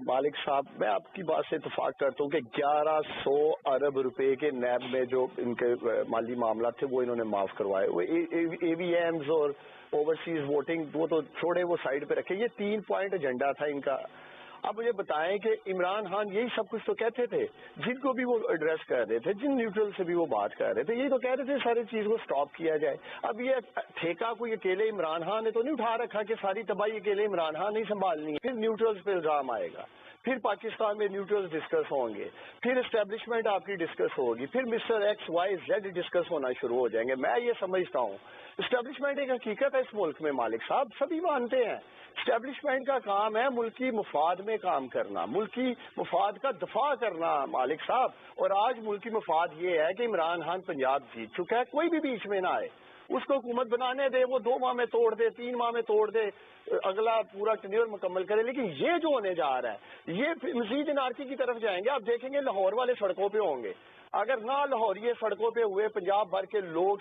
مالک صاحب میں آپ کی بات سے اتفاق کرتا ہوں کہ 1100 ارب روپے کے نیب میں جو ان کے مالی معاملات تھے وہ انہوں نے معاف کروائے. وہ اے وی ایمز اور اوورسیز ووٹنگ وہ تو چھوڑے، وہ سائڈ پہ رکھے. یہ 3 پوائنٹ ایجنڈا تھا ان کا. اب مجھے بتائیں کہ عمران خان یہی سب کچھ تو کہتے تھے، جن کو بھی وہ ایڈریس کر رہے تھے، جن نیوٹرل سے بھی وہ بات کر رہے تھے، یہی تو کہہ رہے تھے ساری چیز کو سٹاپ کیا جائے. اب یہ ٹھیکہ کوئی اکیلے عمران خان نے تو نہیں اٹھا رکھا کہ ساری تباہی اکیلے عمران خان نہیں سنبھالنی ہے. پھر نیوٹرلز پہ الزام آئے گا، پھر پاکستان میں نیوٹرلز ڈسکس ہوں گے، پھر اسٹیبلشمنٹ آپ کی ڈسکس ہوگی، پھر mister X Y Z discuss ہونا شروع ہو جائیں گے. میں یہ سمجھتا ہوں اسٹیبلشمنٹ ایک حقیقت ہے اس ملک میں، مالک صاحب سبھی مانتے ہیں. اسٹیبلشمنٹ کا کام ہے ملکی مفاد میں کام کرنا، ملکی مفاد کا دفاع کرنا مالک صاحب. اور آج ملکی مفاد یہ ہے کہ عمران خان پنجاب جیت چکا ہے، کوئی بھی بیچ میں نہ آئے، اس کو حکومت بنانے دے، وہ 2 ماہ میں توڑ دے، 3 ماہ میں توڑ دے، اگلا پورا ٹینیور مکمل کرے. لیکن یہ جو ہونے جا رہا ہے یہ مزید انارکی کی طرف جائیں گے. آپ دیکھیں گے لاہور والے سڑکوں پہ ہوں گے، اگر نہ لاہوریے سڑکوں پہ ہوئے، پنجاب بھر کے لوگ